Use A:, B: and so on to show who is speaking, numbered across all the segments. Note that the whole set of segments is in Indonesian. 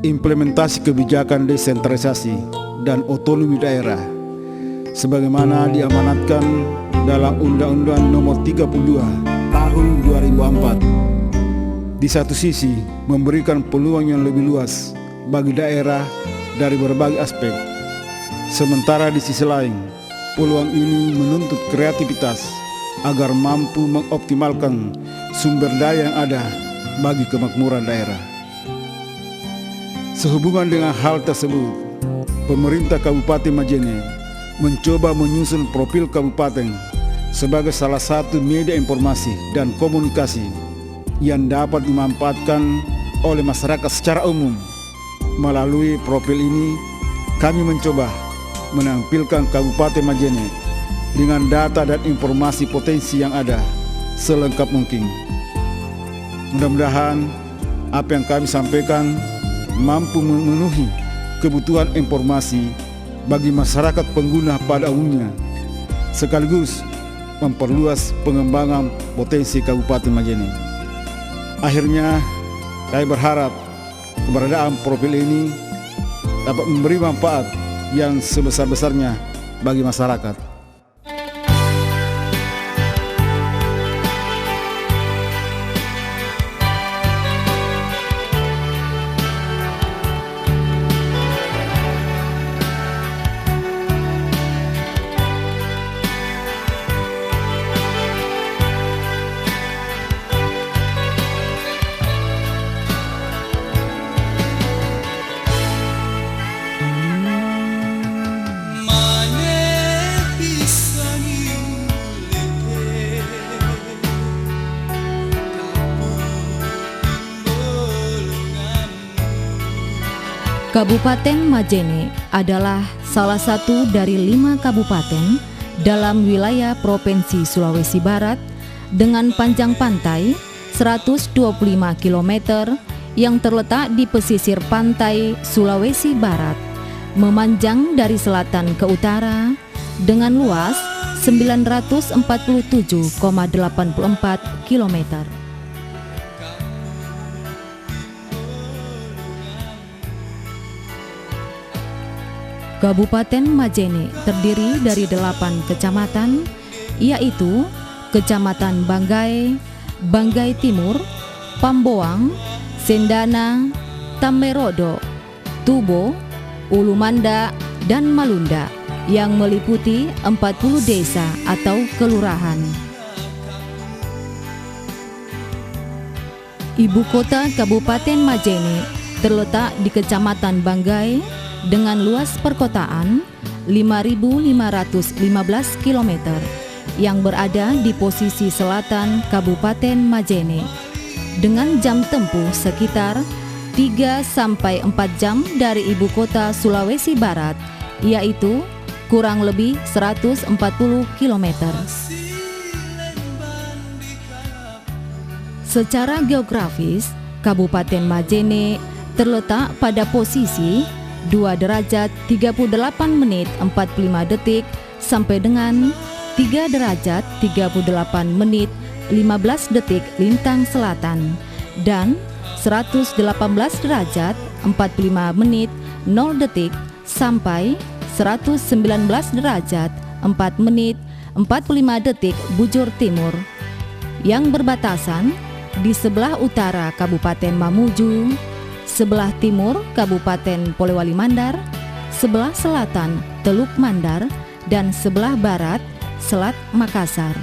A: implementasi kebijakan desentralisasi dan otonomi daerah sebagaimana diamanatkan dalam Undang-Undang Nomor 32 Tahun 2004. Di satu sisi, memberikan peluang yang lebih luas bagi daerah dari berbagai aspek. Sementara di sisi lain, peluang ini menuntut kreativitas agar mampu mengoptimalkan sumber daya yang ada bagi kemakmuran daerah. Sehubungan dengan hal tersebut, pemerintah Kabupaten Majene mencoba menyusun profil kabupaten sebagai salah satu media informasi dan komunikasi yang dapat dimanfaatkan oleh masyarakat secara umum. Melalui profil ini, kami mencoba menampilkan Kabupaten Majene dengan data dan informasi potensi yang ada selengkap mungkin. Mudah-mudahan apa yang kami sampaikan mampu memenuhi kebutuhan informasi bagi masyarakat pengguna pada umumnya, sekaligus memperluas pengembangan potensi Kabupaten Majene. Akhirnya, kami berharap keberadaan profil ini dapat memberi manfaat yang sebesar-besarnya bagi masyarakat.
B: Kabupaten Majene adalah salah satu dari 5 kabupaten dalam wilayah Provinsi Sulawesi Barat dengan panjang pantai 125 km yang terletak di pesisir pantai Sulawesi Barat, memanjang dari selatan ke utara dengan luas 947,84 km. Kabupaten Majene terdiri dari 8 kecamatan, yaitu Kecamatan Banggai, Banggai Timur, Pamboang, Sendana, Tamberodo, Tubo, Ulumanda, dan Malunda yang meliputi 40 desa atau kelurahan. Ibu kota Kabupaten Majene terletak di Kecamatan Banggai dengan luas perkotaan 5.515 km yang berada di posisi selatan Kabupaten Majene dengan jam tempuh sekitar 3-4 jam dari ibu kota Sulawesi Barat, yaitu kurang lebih 140 km. Secara geografis, Kabupaten Majene terletak pada posisi 2 derajat 38 menit 45 detik sampai dengan 3 derajat 38 menit 15 detik lintang selatan dan 118 derajat 45 menit 0 detik sampai 119 derajat 4 menit 45 detik bujur timur yang berbatasan di sebelah utara Kabupaten Mamuju, sebelah timur Kabupaten Polewali Mandar, sebelah selatan Teluk Mandar, dan sebelah barat Selat Makassar.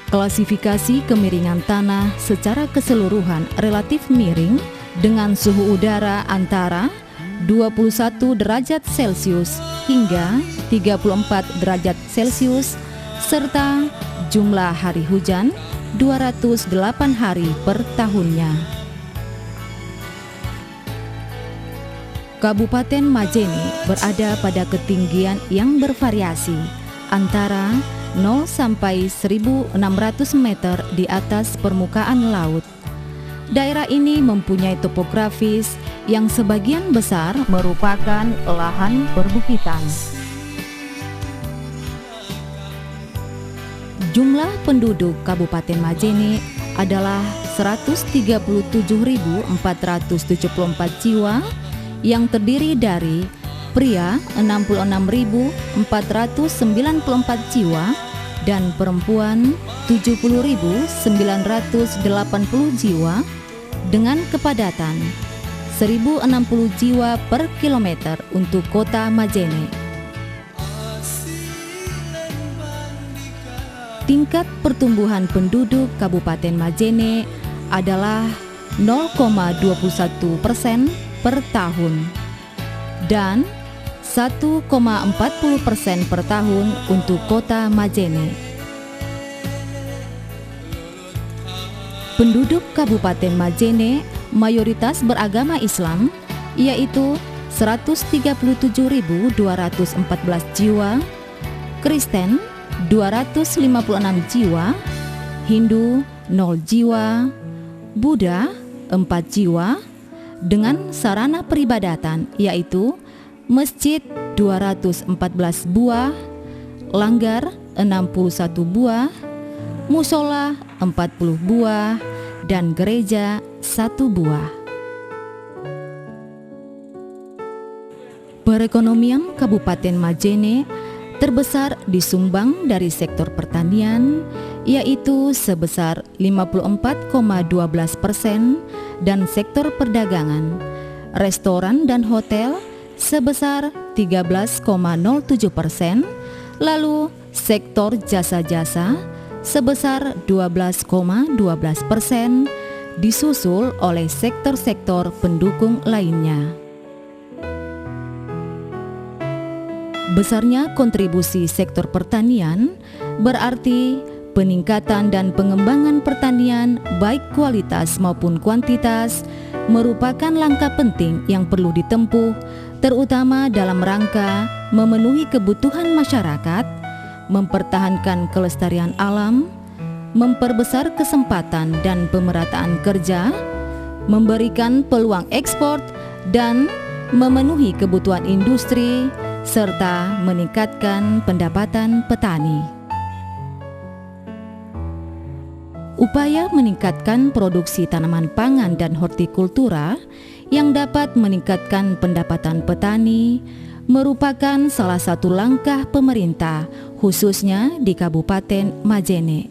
B: Klasifikasi kemiringan tanah secara keseluruhan relatif miring dengan suhu udara antara 21 derajat Celcius hingga 34 derajat Celcius serta jumlah hari hujan 208 hari per tahunnya. Kabupaten Majene berada pada ketinggian yang bervariasi antara 0 sampai 1.600 meter di atas permukaan laut. Daerah ini mempunyai topografis yang sebagian besar merupakan lahan perbukitan. Jumlah penduduk Kabupaten Majene adalah 137.474 jiwa yang terdiri dari pria 66.494 jiwa dan perempuan 70.980 jiwa dengan kepadatan 1.060 jiwa per kilometer untuk kota Majene. Tingkat pertumbuhan penduduk Kabupaten Majene adalah 0,21% per tahun dan 1,40% per tahun untuk kota Majene. Penduduk Kabupaten Majene mayoritas beragama Islam, yaitu 137.214 jiwa, Kristen 256 jiwa, Hindu 0 jiwa, Buddha 4 jiwa, dengan sarana peribadatan yaitu masjid 214 buah, langgar 61 buah, musola 40 buah, dan gereja 1 buah. Perekonomian Kabupaten Majene terbesar disumbang dari sektor pertanian, yaitu sebesar 54,12%, dan sektor perdagangan, restoran dan hotel sebesar 13,07%, lalu sektor jasa-jasa sebesar 12,12%, disusul oleh sektor-sektor pendukung lainnya. Besarnya kontribusi sektor pertanian berarti peningkatan dan pengembangan pertanian baik kualitas maupun kuantitas merupakan langkah penting yang perlu ditempuh, terutama dalam rangka memenuhi kebutuhan masyarakat, mempertahankan kelestarian alam, memperbesar kesempatan dan pemerataan kerja, memberikan peluang ekspor dan memenuhi kebutuhan industri, serta meningkatkan pendapatan petani. Upaya meningkatkan produksi tanaman pangan dan hortikultura yang dapat meningkatkan pendapatan petani merupakan salah satu langkah pemerintah, khususnya di Kabupaten Majene.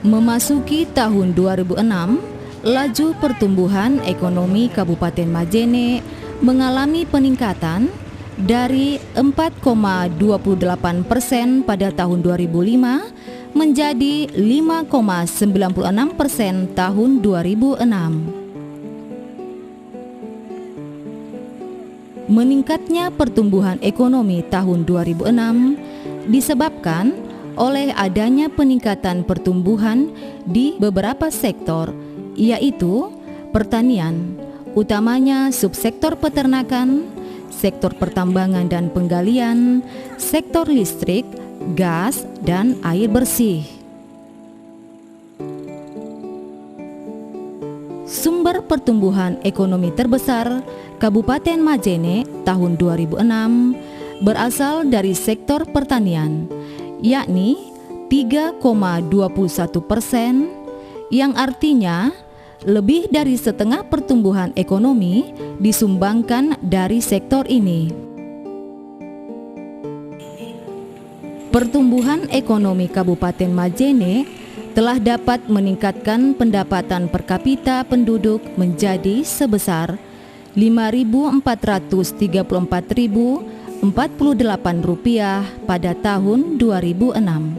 B: Memasuki tahun 2006, laju pertumbuhan ekonomi Kabupaten Majene mengalami peningkatan dari 4,28% pada tahun 2005 menjadi 5,96% tahun 2006. Meningkatnya pertumbuhan ekonomi tahun 2006 disebabkan oleh adanya peningkatan pertumbuhan di beberapa sektor, yaitu pertanian, utamanya subsektor peternakan, sektor pertambangan dan penggalian, sektor listrik, gas, dan air bersih. Sumber pertumbuhan ekonomi terbesar Kabupaten Majene tahun 2006 berasal dari sektor pertanian, yakni 3,21%, yang artinya lebih dari setengah pertumbuhan ekonomi disumbangkan dari sektor ini. Pertumbuhan ekonomi Kabupaten Majene telah dapat meningkatkan pendapatan per kapita penduduk menjadi sebesar Rp5.434.048 pada tahun 2006.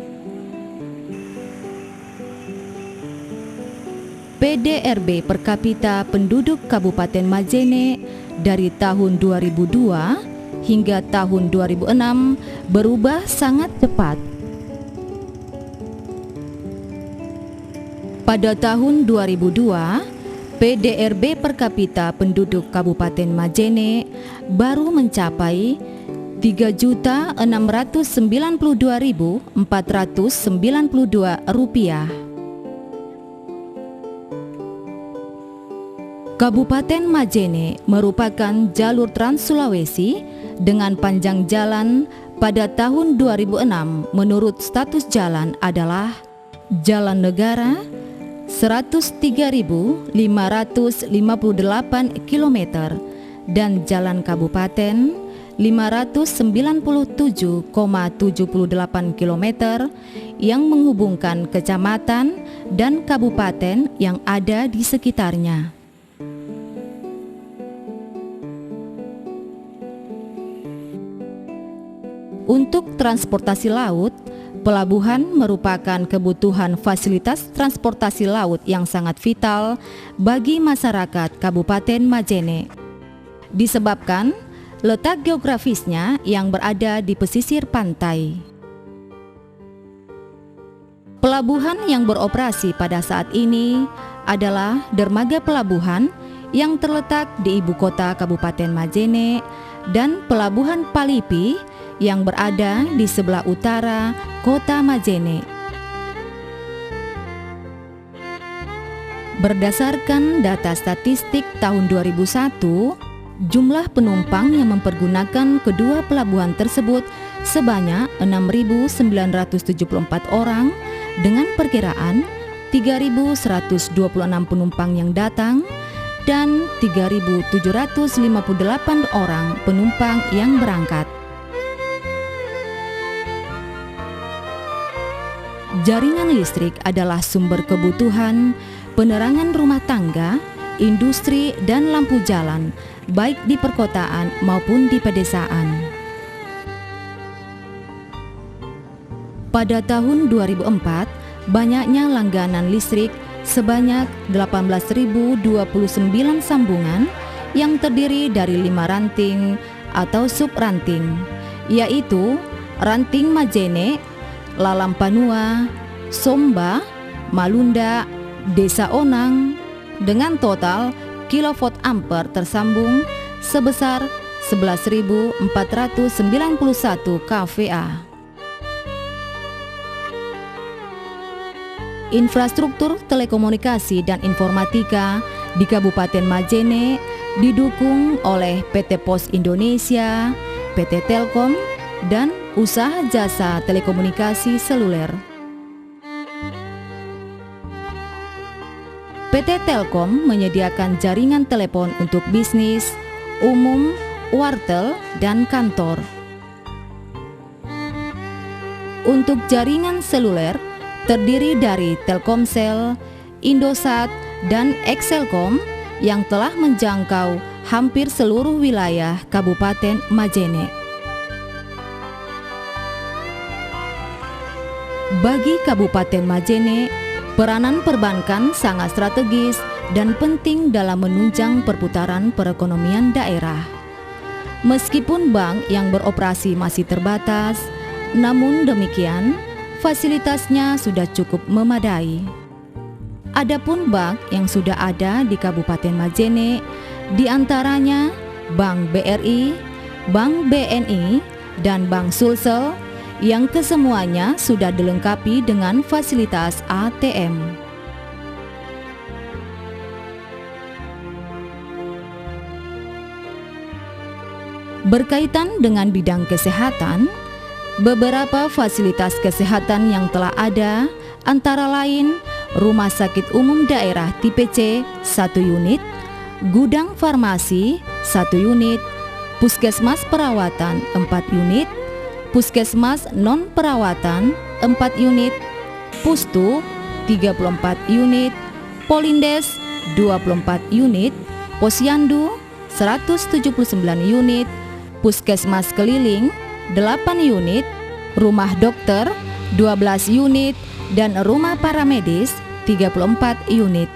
B: PDRB per kapita penduduk Kabupaten Majene dari tahun 2002 hingga tahun 2006 berubah sangat cepat. Pada tahun 2002, PDRB per kapita penduduk Kabupaten Majene baru mencapai Rp3.692.492. Kabupaten Majene merupakan jalur Trans Sulawesi dengan panjang jalan pada tahun 2006 menurut status jalan adalah Jalan Negara 103.558 km dan Jalan Kabupaten 597,78 km yang menghubungkan kecamatan dan kabupaten yang ada di sekitarnya. Untuk transportasi laut, pelabuhan merupakan kebutuhan fasilitas transportasi laut yang sangat vital bagi masyarakat Kabupaten Majene. Disebabkan letak geografisnya yang berada di pesisir pantai. Pelabuhan yang beroperasi pada saat ini adalah dermaga pelabuhan yang terletak di ibu kota Kabupaten Majene dan Pelabuhan Palipi yang berada di sebelah utara kota Majene. Berdasarkan data statistik tahun 2001, jumlah penumpang yang mempergunakan kedua pelabuhan tersebut sebanyak 6.974 orang dengan perkiraan 3.126 penumpang yang datang dan 3.758 orang penumpang yang berangkat. Jaringan listrik adalah sumber kebutuhan penerangan rumah tangga, industri, dan lampu jalan, baik di perkotaan maupun di pedesaan. Pada tahun 2004, banyaknya langganan listrik sebanyak 18.029 sambungan yang terdiri dari 5 ranting atau sub-ranting, yaitu Ranting Majene, Lalampanua, Somba, Malunda, Desa Onang, dengan total kilowatt ampere tersambung sebesar 11.491 kVA. Infrastruktur telekomunikasi dan informatika di Kabupaten Majene didukung oleh PT Pos Indonesia, PT Telkom, dan usaha jasa telekomunikasi seluler. PT Telkom menyediakan jaringan telepon untuk bisnis, umum, wartel, dan kantor. Untuk jaringan seluler terdiri dari Telkomsel, Indosat, dan Excelkom yang telah menjangkau hampir seluruh wilayah Kabupaten Majene. Bagi Kabupaten Majene, peranan perbankan sangat strategis dan penting dalam menunjang perputaran perekonomian daerah. Meskipun bank yang beroperasi masih terbatas, namun demikian, fasilitasnya sudah cukup memadai. Adapun bank yang sudah ada di Kabupaten Majene, diantaranya Bank BRI, Bank BNI, dan Bank Sulsel, yang kesemuanya sudah dilengkapi dengan fasilitas ATM. Berkaitan dengan bidang kesehatan, beberapa fasilitas kesehatan yang telah ada antara lain Rumah Sakit Umum Daerah Tipe C 1 unit, Gudang Farmasi 1 unit, Puskesmas Perawatan 4 unit, Puskesmas Non-Perawatan 4 unit, Pustu 34 unit, Polindes 24 unit, Posyandu 179 unit, Puskesmas Keliling 8 unit, Rumah Dokter 12 unit, dan Rumah Paramedis 34 unit.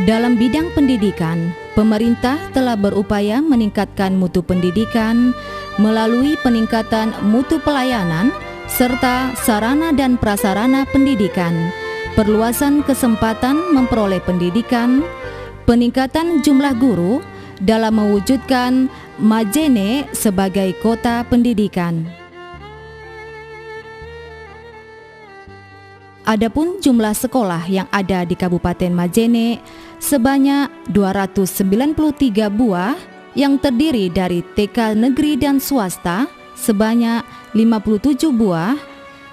B: Dalam bidang pendidikan, pemerintah telah berupaya meningkatkan mutu pendidikan melalui peningkatan mutu pelayanan serta sarana dan prasarana pendidikan, perluasan kesempatan memperoleh pendidikan, peningkatan jumlah guru dalam mewujudkan Majene sebagai kota pendidikan. Adapun jumlah sekolah yang ada di Kabupaten Majene sebanyak 293 buah yang terdiri dari TK negeri dan swasta sebanyak 57 buah,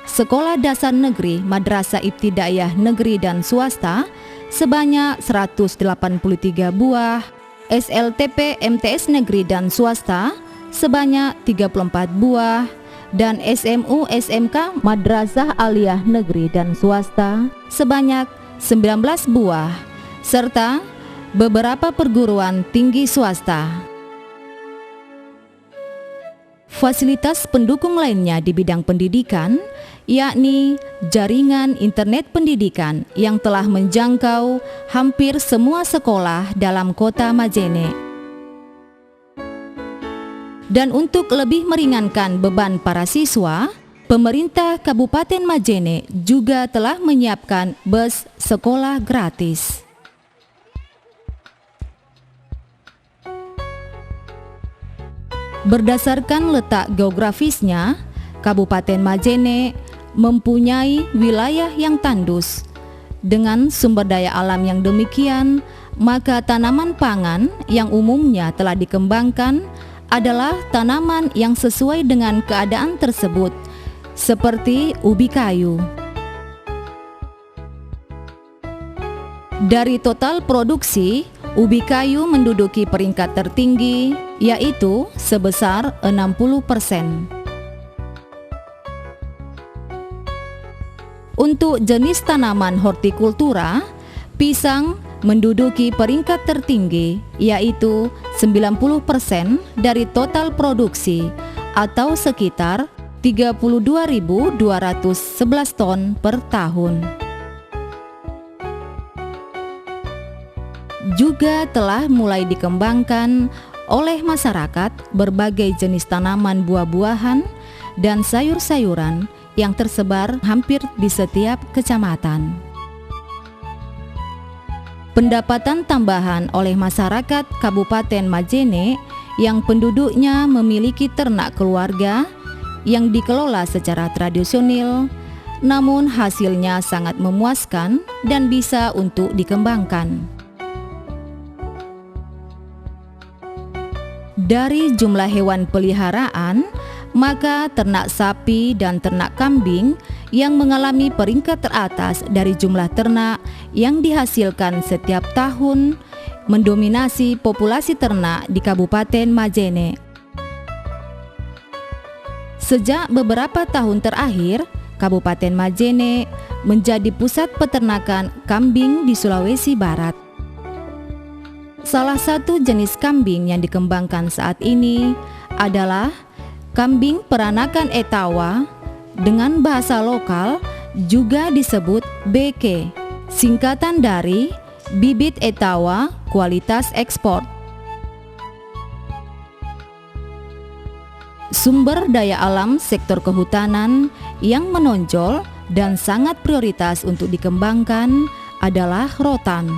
B: sekolah dasar negeri, madrasah ibtidaiyah negeri dan swasta sebanyak 183 buah, SLTP MTS negeri dan swasta sebanyak 34 buah, dan SMU SMK madrasah aliyah negeri dan swasta sebanyak 19 buah, serta beberapa perguruan tinggi swasta. Fasilitas pendukung lainnya di bidang pendidikan, yakni jaringan internet pendidikan yang telah menjangkau hampir semua sekolah dalam kota Majene. Dan untuk lebih meringankan beban para siswa, pemerintah Kabupaten Majene juga telah menyiapkan bus sekolah gratis. Berdasarkan letak geografisnya, Kabupaten Majene mempunyai wilayah yang tandus. Dengan sumber daya alam yang demikian, maka tanaman pangan yang umumnya telah dikembangkan adalah tanaman yang sesuai dengan keadaan tersebut, seperti ubi kayu. Dari total produksi, ubi kayu menduduki peringkat tertinggi, yaitu sebesar 60%. Untuk jenis tanaman hortikultura, pisang menduduki peringkat tertinggi, yaitu 90% dari total produksi atau sekitar 32.211 ton per tahun. Juga telah mulai dikembangkan oleh masyarakat berbagai jenis tanaman buah-buahan dan sayur-sayuran yang tersebar hampir di setiap kecamatan. Pendapatan tambahan oleh masyarakat Kabupaten Majene yang penduduknya memiliki ternak keluarga yang dikelola secara tradisional, namun hasilnya sangat memuaskan dan bisa untuk dikembangkan. Dari jumlah hewan peliharaan, maka ternak sapi dan ternak kambing yang mengalami peringkat teratas dari jumlah ternak yang dihasilkan setiap tahun mendominasi populasi ternak di Kabupaten Majene. Sejak beberapa tahun terakhir, Kabupaten Majene menjadi pusat peternakan kambing di Sulawesi Barat. Salah satu jenis kambing yang dikembangkan saat ini adalah kambing peranakan Etawa, dengan bahasa lokal juga disebut BK, singkatan dari bibit Etawa kualitas ekspor. Sumber daya alam sektor kehutanan yang menonjol dan sangat prioritas untuk dikembangkan adalah rotan.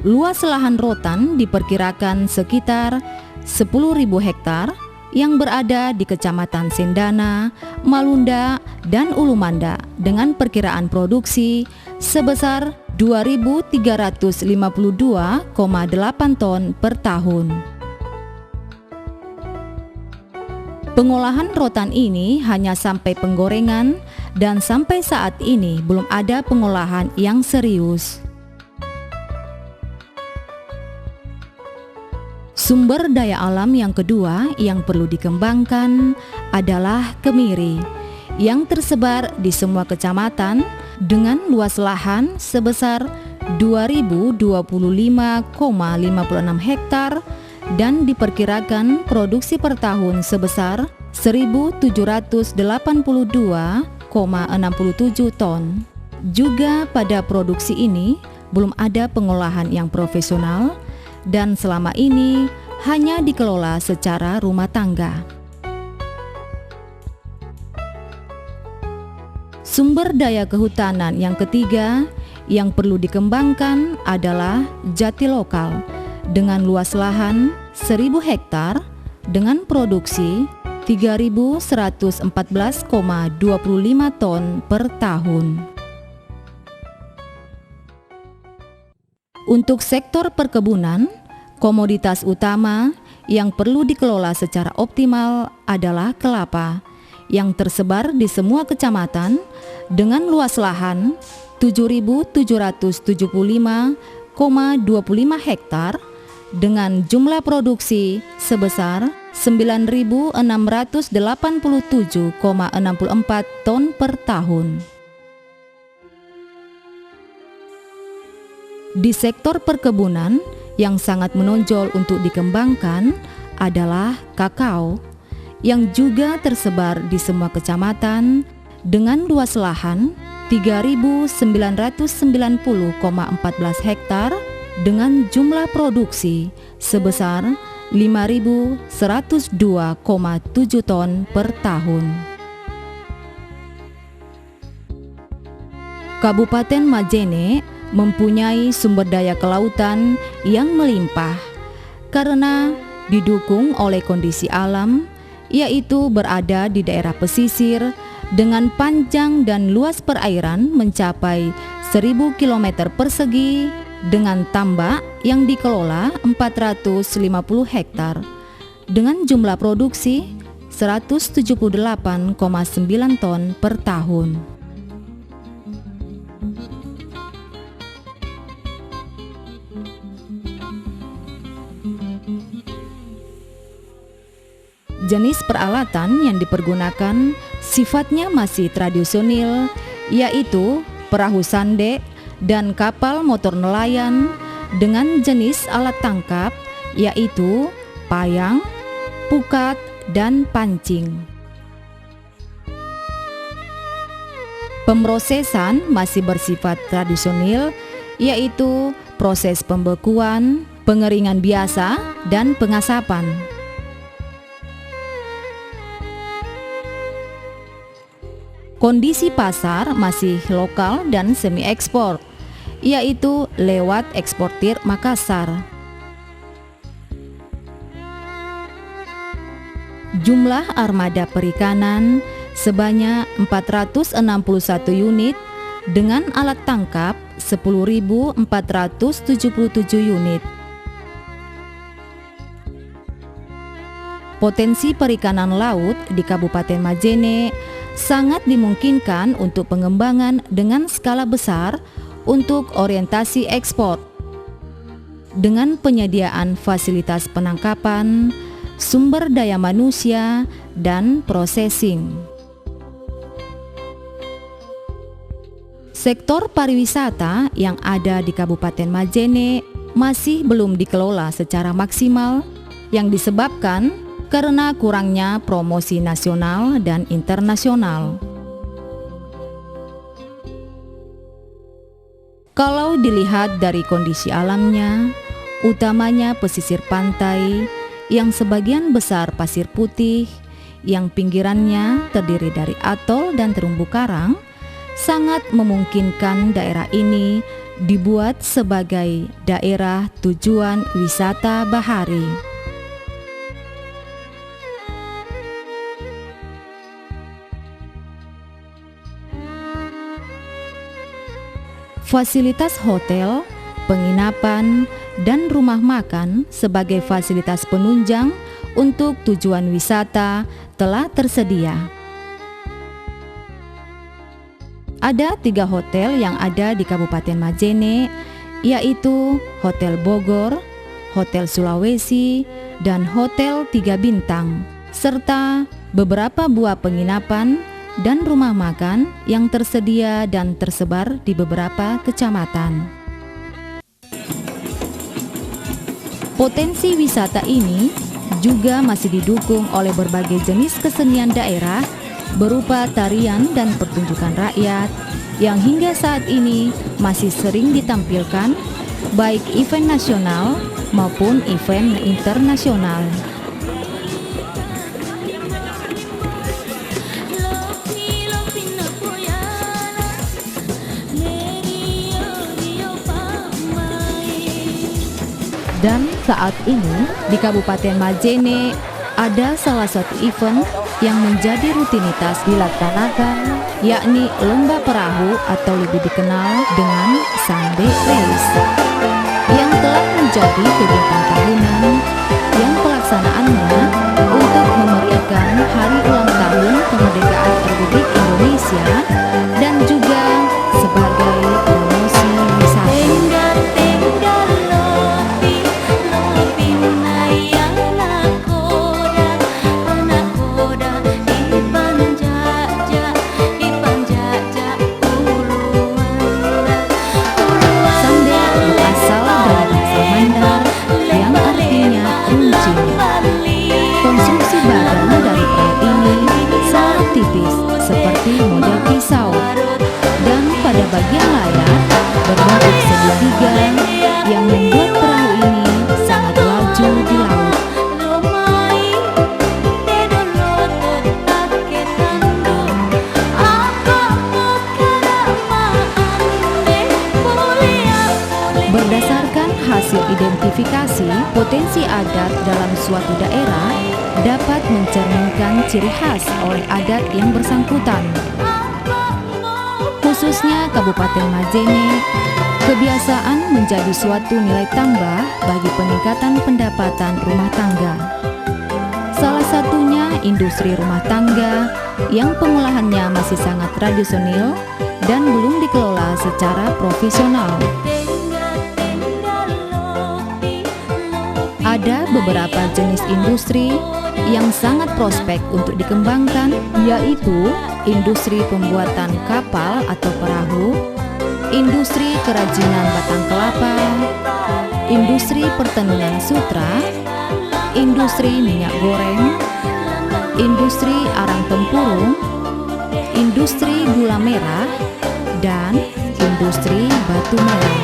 B: Luas lahan rotan diperkirakan sekitar 10.000 hektar yang berada di Kecamatan Sendana, Malunda, dan Ulumanda dengan perkiraan produksi sebesar 2.352,8 ton per tahun. Pengolahan rotan ini hanya sampai penggorengan dan sampai saat ini belum ada pengolahan yang serius. Sumber daya alam yang kedua yang perlu dikembangkan adalah kemiri yang tersebar di semua kecamatan dengan luas lahan sebesar 2.025,56 hektar dan diperkirakan produksi per tahun sebesar 1.782,67 ton. Juga pada produksi ini belum ada pengolahan yang profesional dan selama ini hanya dikelola secara rumah tangga. Sumber daya kehutanan yang ketiga yang perlu dikembangkan adalah jati lokal dengan luas lahan 1.000 hektar dengan produksi 3.114,25 ton per tahun. Untuk sektor perkebunan, Komoditas utama yang perlu dikelola secara optimal adalah kelapa yang tersebar di semua kecamatan dengan luas lahan 7.775,25 hektar dengan jumlah produksi sebesar 9.687,64 ton per tahun. Di sektor perkebunan yang sangat menonjol untuk dikembangkan adalah kakao yang juga tersebar di semua kecamatan dengan luas lahan 3.990,14 hektar dengan jumlah produksi sebesar 5.102,7 ton per tahun. Kabupaten Majene mempunyai sumber daya kelautan yang melimpah karena didukung oleh kondisi alam, yaitu berada di daerah pesisir dengan panjang dan luas perairan mencapai 1.000 km persegi dengan tambak yang dikelola 450 hektar dengan jumlah produksi 178,9 ton per tahun. Jenis peralatan yang dipergunakan sifatnya masih tradisional, yaitu perahu sandek dan kapal motor nelayan dengan jenis alat tangkap, yaitu payang, pukat, dan pancing. Pemrosesan masih bersifat tradisional, yaitu proses pembekuan, pengeringan biasa, dan pengasapan. Kondisi pasar masih lokal dan semi ekspor, yaitu lewat eksportir Makassar. Jumlah armada perikanan sebanyak 461 unit dengan alat tangkap 10.477 unit. Potensi perikanan laut di Kabupaten Majene sangat dimungkinkan untuk pengembangan dengan skala besar untuk orientasi ekspor. Dengan penyediaan fasilitas penangkapan, sumber daya manusia, dan processing. Sektor pariwisata yang ada di Kabupaten Majene masih belum dikelola secara maksimal yang disebabkan karena kurangnya promosi nasional dan internasional. Kalau dilihat dari kondisi alamnya, utamanya pesisir pantai yang sebagian besar pasir putih, yang pinggirannya terdiri dari atol dan terumbu karang, sangat memungkinkan daerah ini dibuat sebagai daerah tujuan wisata bahari. Fasilitas hotel, penginapan, dan rumah makan sebagai fasilitas penunjang untuk tujuan wisata telah tersedia. Ada 3 hotel yang ada di Kabupaten Majene, yaitu Hotel Bogor, Hotel Sulawesi, dan Hotel 3 Bintang, serta beberapa buah penginapan dan rumah makan yang tersedia dan tersebar di beberapa kecamatan. Potensi wisata ini juga masih didukung oleh berbagai jenis kesenian daerah berupa tarian dan pertunjukan rakyat yang hingga saat ini masih sering ditampilkan baik event nasional maupun event internasional. Dan saat ini di Kabupaten Majene ada salah satu event yang menjadi rutinitas dilaksanakan, yakni lomba perahu atau lebih dikenal dengan Sunday Race, yang telah menjadi kegiatan tahunan yang pelaksanaannya untuk memeriahkan hari ulang tahun kemerdekaan Republik Indonesia dan juga sebagai promosi wisata. Konstruksi badan dari proyek ini sangat tipis seperti model pisau, dan pada bagian layar berbentuk segitiga yang membuat perahu ini sangat laju di laut. Berdasarkan hasil identifikasi, potensi adat dalam suatu daerah dapat mencerminkan ciri khas oleh adat yang bersangkutan. Khususnya Kabupaten Majene, kebiasaan menjadi suatu nilai tambah bagi peningkatan pendapatan rumah tangga. Salah satunya industri rumah tangga yang pengolahannya masih sangat tradisional dan belum dikelola secara profesional. Ada beberapa jenis industri yang sangat prospek untuk dikembangkan, yaitu industri pembuatan kapal atau perahu, industri kerajinan batang kelapa, industri pertenunan sutra, industri minyak goreng, industri arang tempurung, industri gula merah, dan industri batu merah.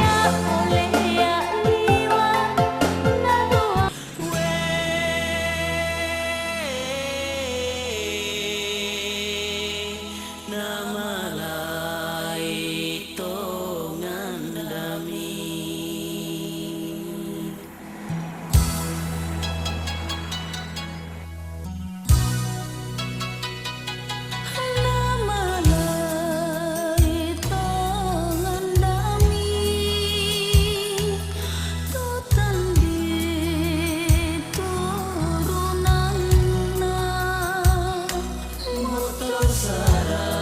C: Sarah